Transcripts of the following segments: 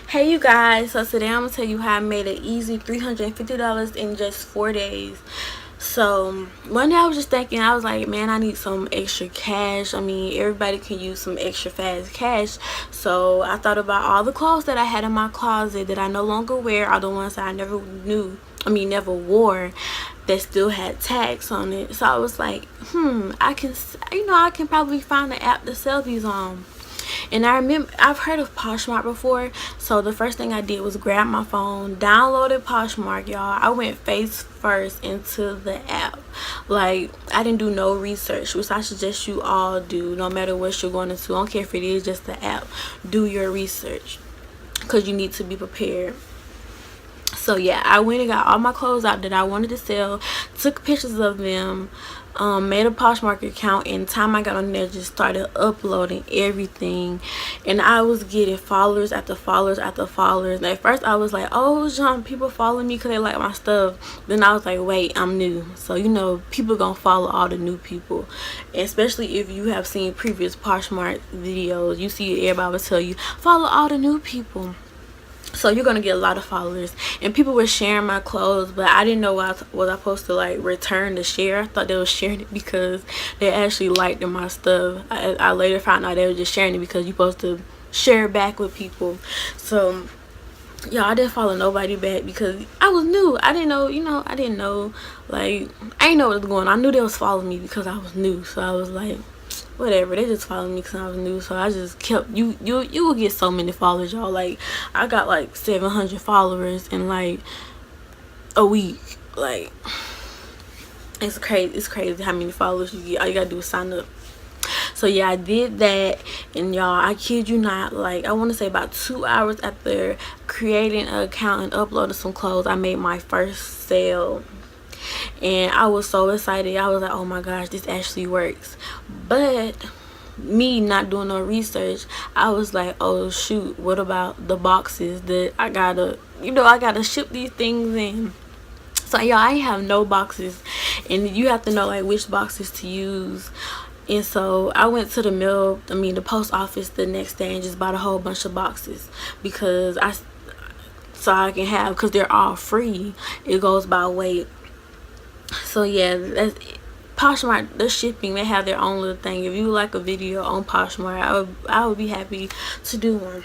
Hey you guys, so today I'm gonna tell you how I made an easy $350 in just 4 days. So one day I was just thinking, I was like, man, I need some extra cash. I mean, everybody can use some extra fast cash. So I thought about all the clothes that I had in my closet that I no longer wear, are the ones that I never wore, that still had tags on it. So I was like, I can probably find an app to sell these on. And I remember, I've heard of Poshmark before, so the first thing I did was grab my phone, downloaded Poshmark, y'all. I went face first into the app. Like, I didn't do no research, which I suggest you all do, no matter what you're going into. I don't care if it is just the app. Do your research, because you need to be prepared. So yeah, I went and got all my clothes out that I wanted to sell, took pictures of them, made a Poshmark account, and time I got on there, just started uploading everything. And I was getting followers after followers after followers. And at first I was like, oh, John, people follow me because they like my stuff. Then I was like, wait, I'm new, so people gonna follow all the new people. And especially if you have seen previous Poshmark videos, you see everybody will tell you follow all the new people. So you're gonna get a lot of followers. And people were sharing my clothes, but I didn't know was I supposed to like return the share. I thought they were sharing it because they actually liked my stuff. I later found out they were just sharing it because you're supposed to share back with people. So yeah, I didn't follow nobody back because I was new. I didn't know, I didn't know, like, I didn't know what was going on. I knew they was following me because I was new. So I was like, whatever, they just followed me because I was new. So I just kept, you will get so many followers, y'all. Like, I got like 700 followers in like a week. Like, it's crazy how many followers you get. All you gotta do is sign up. So yeah, I did that, and y'all, I kid you not, like, I want to say about 2 hours after creating an account and uploading some clothes, I made my first sale. And I was so excited. I was like, oh my gosh, this actually works. But me not doing no research, I was like, oh shoot, what about the boxes that I gotta ship these things in? So y'all, I have no boxes, and you have to know like which boxes to use. And so I went to the post office the next day and just bought a whole bunch of boxes because I can have, because they're all free. It goes by weight. So yeah, that's Poshmark, the shipping, they have their own little thing. If you like a video on Poshmark, I would be happy to do one.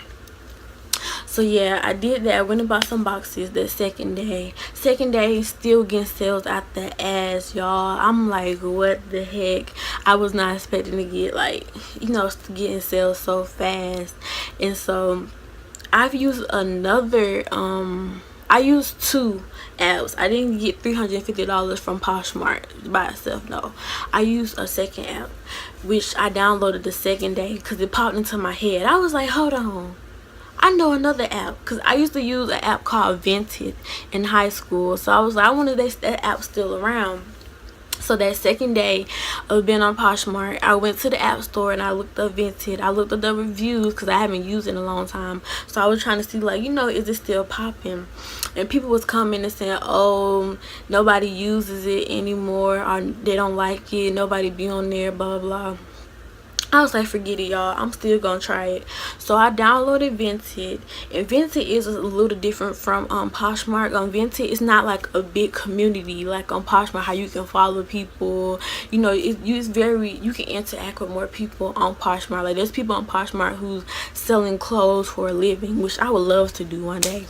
So yeah, I did that. I went and bought some boxes the second day. Second day, still getting sales out the ass, y'all. I'm like, what the heck? I was not expecting to get getting sales so fast. And so I've used I used two apps. I didn't get $350 from Poshmark by itself, no. I used a second app, which I downloaded the second day because it popped into my head. I was like, hold on, I know another app, because I used to use an app called Vinted in high school. So I was like, I wonder if that app's still around. So that second day of being on Poshmark, I went to the app store and I looked up Vinted. I looked at the reviews because I haven't used it in a long time. So I was trying to see, like, is it still popping? And people was coming and saying, oh, nobody uses it anymore, or they don't like it, nobody be on there, blah blah blah. I was like, forget it, y'all, I'm still gonna try it. So I downloaded Vinted, and Vinted is a little different from Poshmark. On Vinted, it's not like a big community like on Poshmark, how you can follow people. You can interact with more people on Poshmark. Like, there's people on Poshmark who's selling clothes for a living, which I would love to do one day.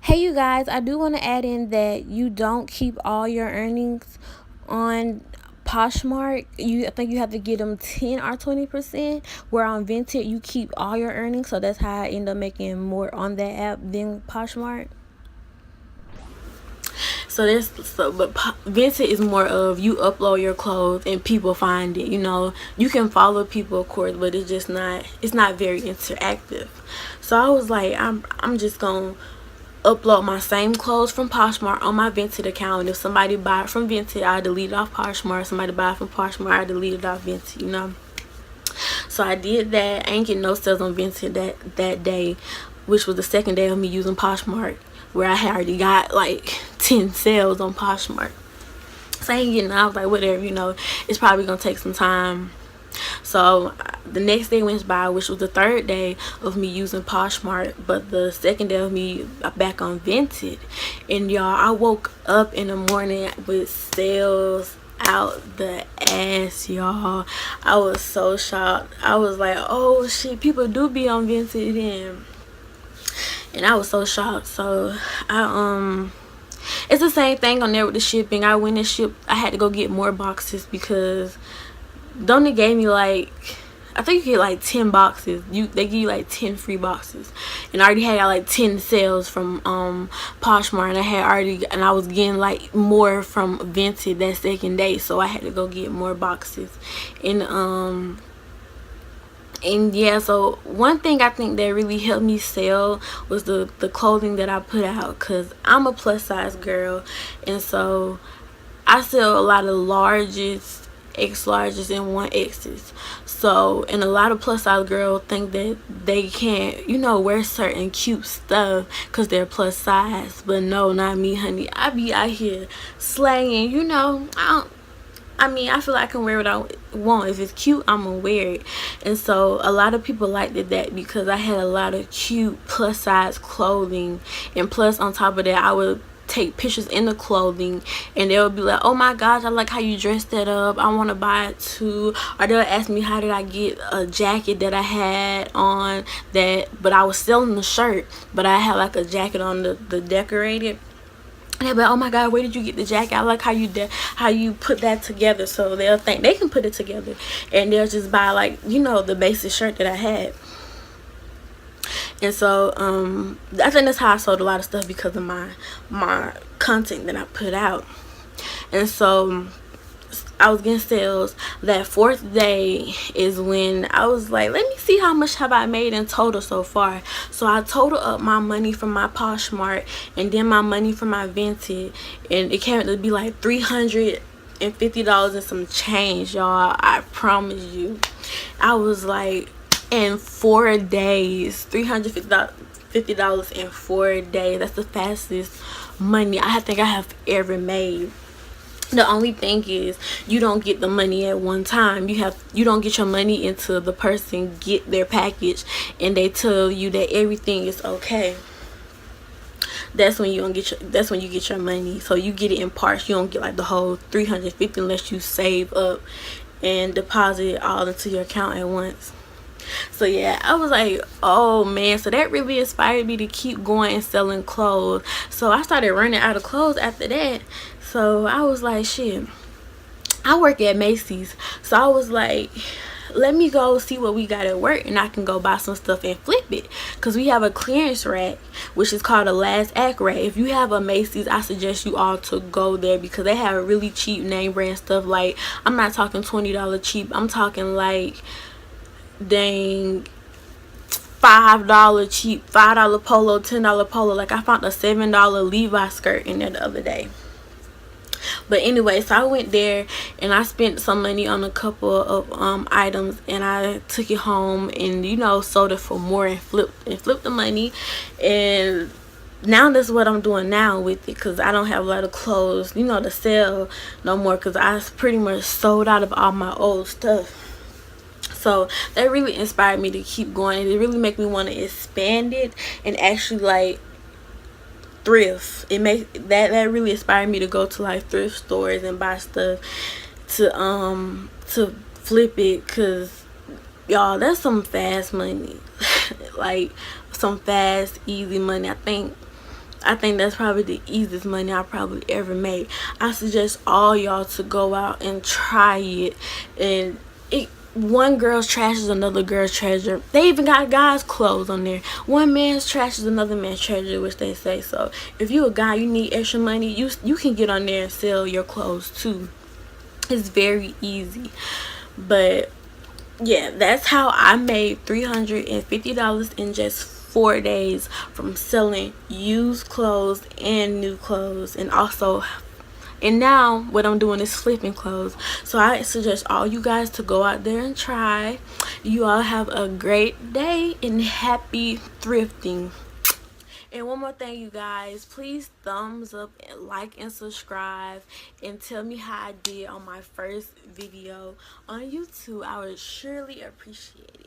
Hey you guys, I do want to add in that you don't keep all your earnings on Poshmark. I think you have to get them 10 or 20%, where on Vinted you keep all your earnings. So that's how I end up making more on that app than Poshmark. But Vinted is more of, you upload your clothes and people find it. You can follow people, of course, but it's not very interactive. So I was like, I'm just gonna upload my same clothes from Poshmark on my Vinted account, and if somebody buy it from Vinted, I delete it off Poshmark. Somebody buy it from Poshmark, I delete it off Vinted. So I did that. I ain't getting no sales on Vinted that day, which was the second day of me using Poshmark, where I had already got like 10 sales on Poshmark. So I ain't getting out. I was like, whatever, it's probably gonna take some time. So the next day went by, which was the third day of me using Poshmark, but the second day of me back on Vinted. And y'all, I woke up in the morning with sales out the ass, y'all. I was so shocked. I was like, oh shit, people do be on Vinted. And I was so shocked. So it's the same thing on there with the shipping. I went and shipped. I had to go get more boxes because they gave me like, I think you get like 10 boxes. They give you like 10 free boxes, and I already had like 10 sales from Poshmark, and I was getting like more from Vinted that second day, so I had to go get more boxes. And yeah, so one thing I think that really helped me sell was the clothing that I put out, because I'm a plus size girl, and so I sell a lot of larges, X larges, and 1X's. So, and a lot of plus size girls think that they can't, wear certain cute stuff because they're plus size. But no, not me, honey. I be out here slaying, I feel like I can wear what I want. If it's cute, I'm gonna wear it. And so a lot of people liked that because I had a lot of cute plus size clothing, and plus on top of that, I would take pictures in the clothing, and they'll be like, oh my gosh, I like how you dressed that up, I want to buy it too. Or they'll ask me, how did I get a jacket that I had on but I was selling the shirt, but I had like a jacket on the decorated. And they'll be like, oh my god, where did you get the jacket? I like how you put that together. So they'll think they can put it together, and they'll just buy like, the basic shirt that I had. And so I think that's how I sold a lot of stuff, because of my content that I put out. And so I was getting sales. That fourth day is when I was like, let me see how much have I made in total so far. So I totaled up my money from my Poshmark and then my money from my Vinted, and it came to be like $350 and some change, y'all. I promise you. I was like, in 4 days, $350 in 4 days. That's the fastest money I think I have ever made. The only thing is, you don't get the money at one time. You don't get your money until the person get their package and they tell you that everything is okay. That's when you get your money. So you get it in parts. You don't get like the whole $350 unless you save up and deposit it all into your account at once. So yeah, I was like, oh man, so that really inspired me to keep going and selling clothes. So I started running out of clothes after that. So I was like, shit, I work at Macy's, so I was like, let me go see what we got at work, and I can go buy some stuff and flip it, because we have a clearance rack, which is called a last act rack. If you have a Macy's, I suggest you all to go there, because they have a really cheap name brand stuff. Like, I'm not talking $20 cheap, I'm talking like, dang, $5 cheap, $5 polo, $10 polo. Like, I found a $7 Levi skirt in there the other day. But anyway, so I went there and I spent some money on a couple of items, and I took it home and sold it for more and flipped the money. And now that's what I'm doing now with it, because I don't have a lot of clothes to sell no more, because I pretty much sold out of all my old stuff. So that really inspired me to keep going. It really made me want to expand it and actually like thrift. That really inspired me to go to like thrift stores and buy stuff to flip it, because y'all, that's some fast money. Like some fast, easy money. I think that's probably the easiest money I probably ever made. I suggest all y'all to go out and try it. And one girl's trash is another girl's treasure. They even got guys' clothes on there. One man's trash is another man's treasure, which they say. So if you a guy, you need extra money, you can get on there and sell your clothes too. It's very easy. But yeah, that's how I made $350 in just 4 days from selling used clothes and new clothes. And now what I'm doing is flipping clothes. So I suggest all you guys to go out there and try. You all have a great day and happy thrifting. And one more thing, you guys, please thumbs up and like and subscribe and tell me how I did on my first video on YouTube. I would surely appreciate it.